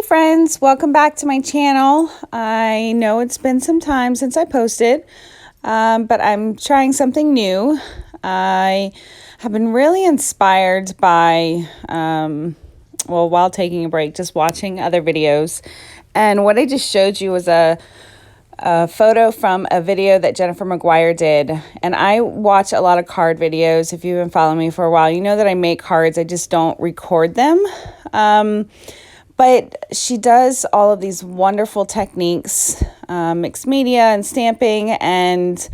friends, welcome back to my channel. I know it's been some time since I posted, but I'm trying something new. I have been really inspired by, while taking a break, just watching other videos. And what I just showed you was a photo from a video that Jennifer McGuire did. And I watch a lot of card videos. If you've been following me for a while, you know that I make cards. I just don't record them. But she does all of these wonderful techniques, mixed media and stamping, and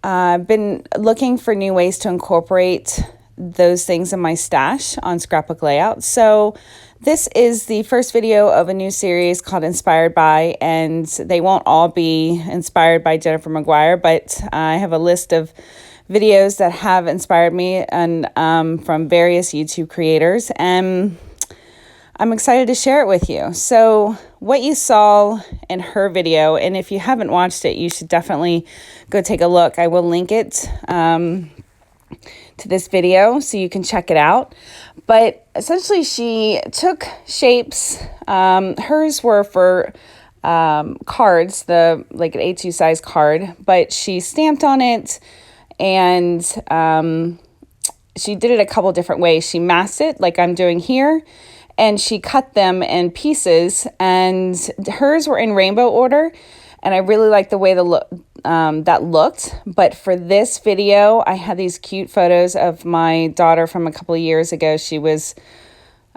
I've been looking for new ways to incorporate those things in my stash on Scrapbook layout. So this is the first video of a new series called Inspired By, and they won't all be inspired by Jennifer McGuire, but I have a list of videos that have inspired me and from various YouTube creators, and I'm excited to share it with you. So what you saw in her video, and if you haven't watched it, you should definitely go take a look. I will link it to this video so you can check it out. But essentially she took shapes. Hers were for cards, like an A2 size card, but she stamped on it, and she did it a couple different ways. She masked it like I'm doing here, and she cut them in pieces, and hers were in rainbow order, and I really liked the way that looked. But for this video, I had these cute photos of my daughter from a couple of years ago. She was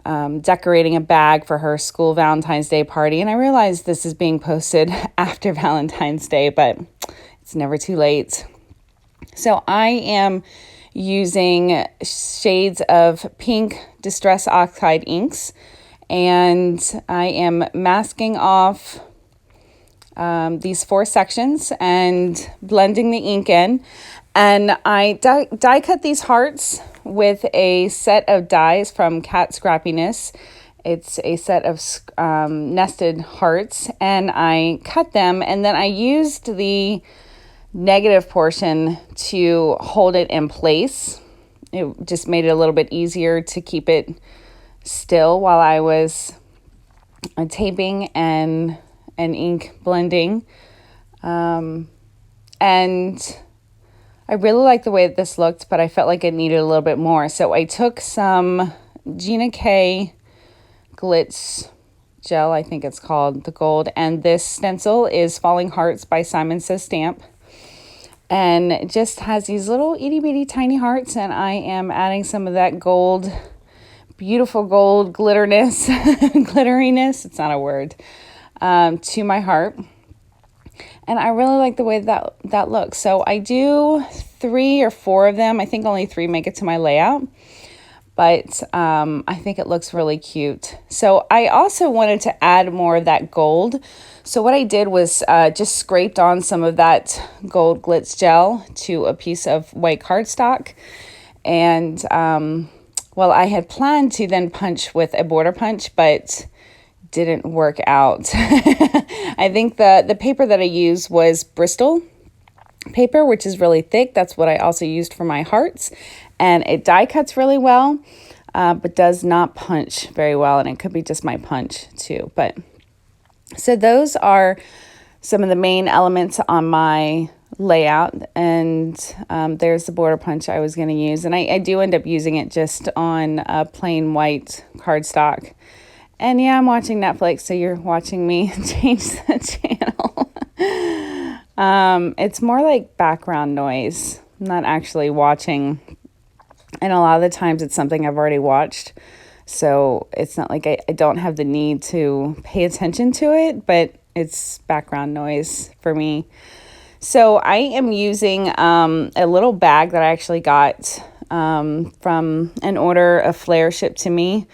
decorating a bag for her school Valentine's Day party, and I realized this is being posted after Valentine's Day, but it's never too late. So I am using shades of pink Distress Oxide inks, and I am masking off these 4 sections and blending the ink in. And I die cut these hearts with a set of dies from Cat Scrappiness. It's a set of nested hearts, and I cut them, and then I used the negative portion to hold it in place. It just made it a little bit easier to keep it still while I was taping and ink blending. And I really like the way that this looked, but I felt like it needed a little bit more. So I took some Gina K Glitz gel, I think it's called, the gold, and this stencil is Falling Hearts by Simon Says Stamp. And it just has these little itty bitty tiny hearts, and I am adding some of that gold, beautiful gold glitteriness, it's not a word, to my heart. And I really like the way that looks. So I do 3 or 4 of them. I think only 3 make it to my layout, but I think it looks really cute. So I also wanted to add more of that gold. So what I did was just scraped on some of that gold glitz gel to a piece of white cardstock. And I had planned to then punch with a border punch, but didn't work out. I think the paper that I used was Bristol paper, which is really thick. That's what I also used for my hearts. And it die cuts really well, but does not punch very well. And it could be just my punch too. But so those are some of the main elements on my layout. And there's the border punch I was going to use. And I do end up using it just on a plain white cardstock. And yeah, I'm watching Netflix, so you're watching me change the channel. It's more like background noise. I'm not actually watching. And a lot of the times it's something I've already watched. So it's not like I don't have the need to pay attention to it, but it's background noise for me. So I am using a little bag that I actually got from an order of Flair shipped to me.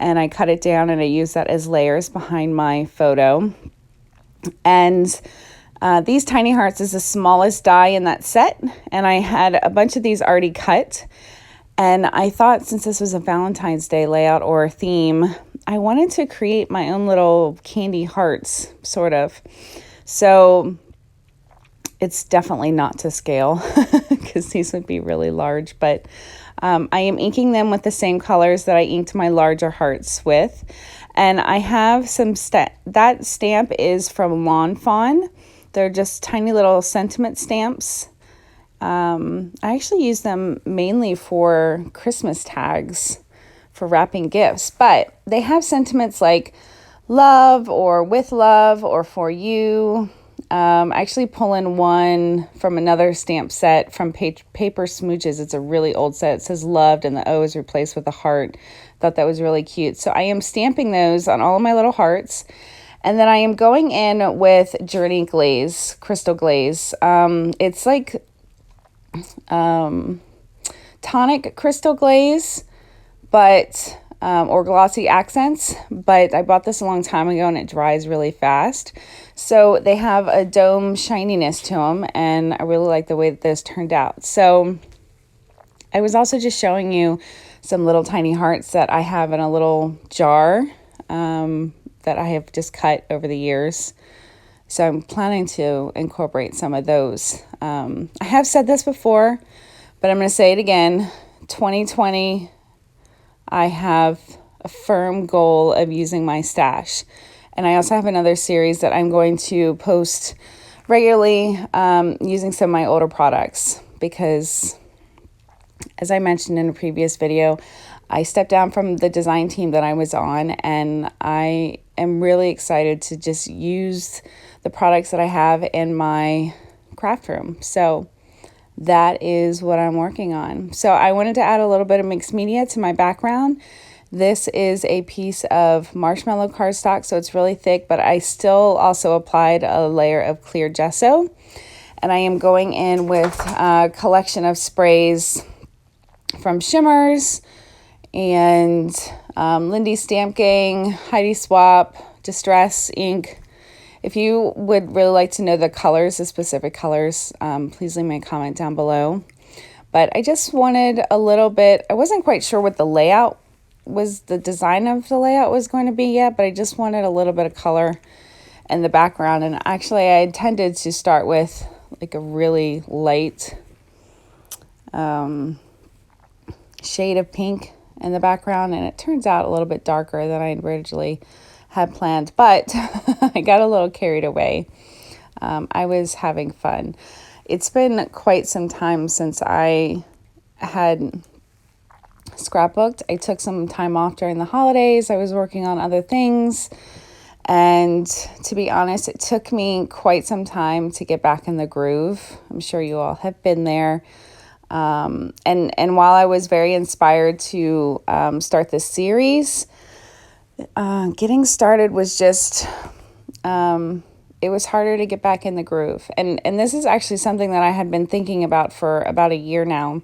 And I cut it down and I use that as layers behind my photo. And these tiny hearts is the smallest die in that set. And I had a bunch of these already cut. And I thought, since this was a Valentine's Day layout or a theme, I wanted to create my own little candy hearts, sort of. So it's definitely not to scale because these would be really large. But I am inking them with the same colors that I inked my larger hearts with. And I have some, that stamp is from Lawn Fawn. They're just tiny little sentiment stamps. I actually use them mainly for Christmas tags for wrapping gifts, but they have sentiments like love or with love or for you. Actually pulling one from another stamp set from Paper Smooches. It's a really old set. It says loved and the O is replaced with a heart. Thought that was really cute. So I am stamping those on all of my little hearts. And then I am going in with Journey Glaze, Crystal Glaze. It's like tonic crystal glaze, but or glossy accents, but I bought this a long time ago and it dries really fast. So they have a dome shininess to them, and I really like the way that this turned out. So I was also just showing you some little tiny hearts that I have in a little jar that I have just cut over the years. So I'm planning to incorporate some of those. I have said this before, but I'm going to say it again. 2020, I have a firm goal of using my stash. And I also have another series that I'm going to post regularly using some of my older products because, as I mentioned in a previous video, I stepped down from the design team that I was on, and I am really excited to just use the products that I have in my craft room. So that is what I'm working on. So I wanted to add a little bit of mixed media to my background. This is a piece of marshmallow cardstock, so it's really thick, but I still also applied a layer of clear gesso. And I am going in with a collection of sprays from Shimmers and Lindy Stamp Gang, Heidi Swap, Distress Ink. If you would really like to know the colors, the specific colors, please leave me a comment down below. But I just wanted a little bit, I wasn't quite sure what the layout was, the design of the layout was going to be yet, but I just wanted a little bit of color in the background. And actually I intended to start with like a really light shade of pink in the background, and it turns out a little bit darker than I originally had planned, but I got a little carried away. I was having fun. It's been quite some time since I had scrapbooked. I took some time off during the holidays. I was working on other things, and to be honest, it took me quite some time to get back in the groove. I'm sure you all have been there. And while I was very inspired to start this series, getting started was just, it was harder to get back in the groove. And this is actually something that I had been thinking about for about a year now,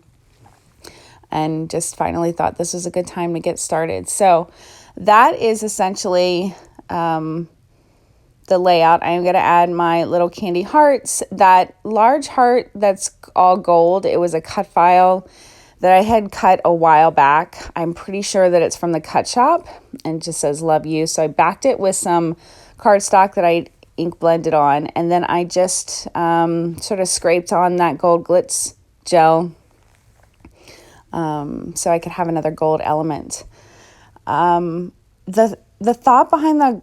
and just finally thought this was a good time to get started. So that is essentially the layout. I'm going to add my little candy hearts. That large heart that's all gold, it was a cut file that I had cut a while back. I'm pretty sure that it's from the cut shop and just says love you. So I backed it with some cardstock that I ink blended on, and then I just sort of scraped on that gold glitz gel so I could have another gold element. The thought behind the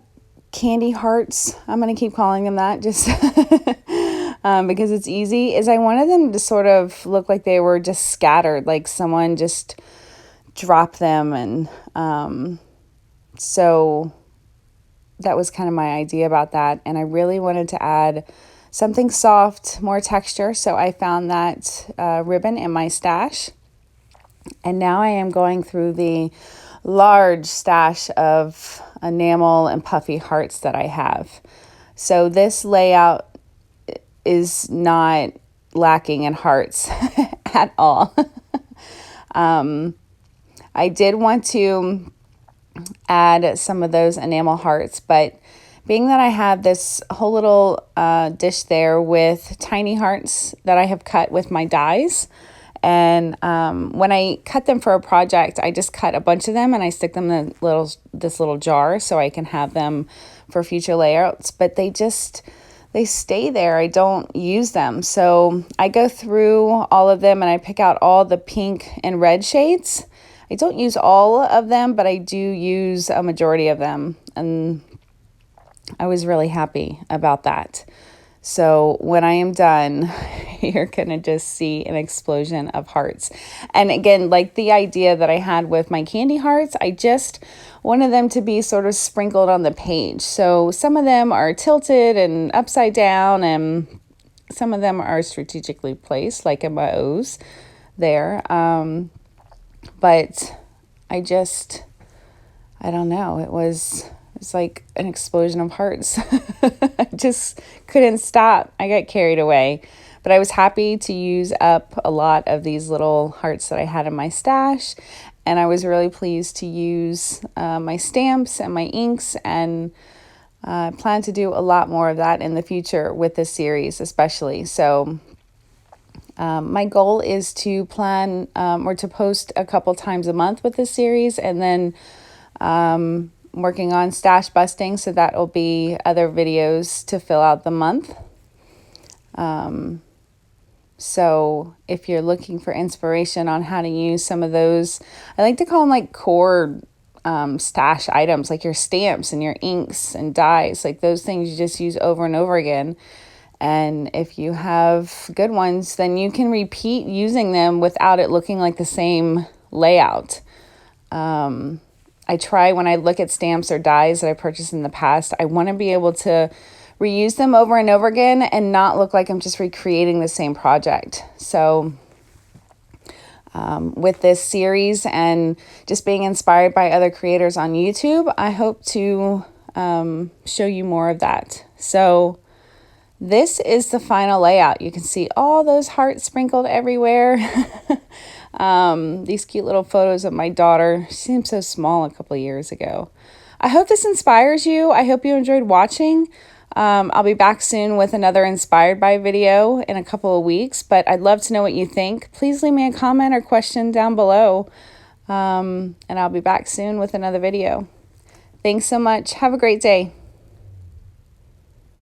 candy hearts, I'm going to keep calling them that just because it's easy, is I wanted them to sort of look like they were just scattered, like someone just dropped them. And so that was kind of my idea about that. And I really wanted to add something soft, more texture. So I found that ribbon in my stash. And now I am going through the large stash of enamel and puffy hearts that I have. So this layout is not lacking in hearts at all. I did want to add some of those enamel hearts, but being that I have this whole little dish there with tiny hearts that I have cut with my dies, and when I cut them for a project, I just cut a bunch of them and I stick them in this little jar so I can have them for future layouts. But they stay there. I don't use them. So I go through all of them and I pick out all the pink and red shades. I don't use all of them, but I do use a majority of them. And I was really happy about that. So when I am done, you're going to just see an explosion of hearts. And again, like the idea that I had with my candy hearts, I just wanted them to be sort of sprinkled on the page. So some of them are tilted and upside down, and some of them are strategically placed, like in my O's there. But I don't know, it was like an explosion of hearts. I just couldn't stop. I got carried away. But I was happy to use up a lot of these little hearts that I had in my stash. And I was really pleased to use my stamps and my inks. And I plan to do a lot more of that in the future with this series especially. So my goal is to plan or to post a couple times a month with this series. And then working on stash busting, so that will be other videos to fill out the month. So if you're looking for inspiration on how to use some of those, I like to call them like core stash items, like your stamps and your inks and dyes, like those things you just use over and over again. And if you have good ones, then you can repeat using them without it looking like the same layout. I try when I look at stamps or dies that I purchased in the past, I want to be able to reuse them over and over again and not look like I'm just recreating the same project. So with this series and just being inspired by other creators on YouTube, I hope to show you more of that. So this is the final layout. You can see all those hearts sprinkled everywhere. These cute little photos of my daughter. She seemed so small a couple of years ago. I hope this inspires you. I hope you enjoyed watching. I'll be back soon with another Inspired by video in a couple of weeks, but I'd love to know what you think. Please leave me a comment or question down below, and I'll be back soon with another video. Thanks so much. Have a great day.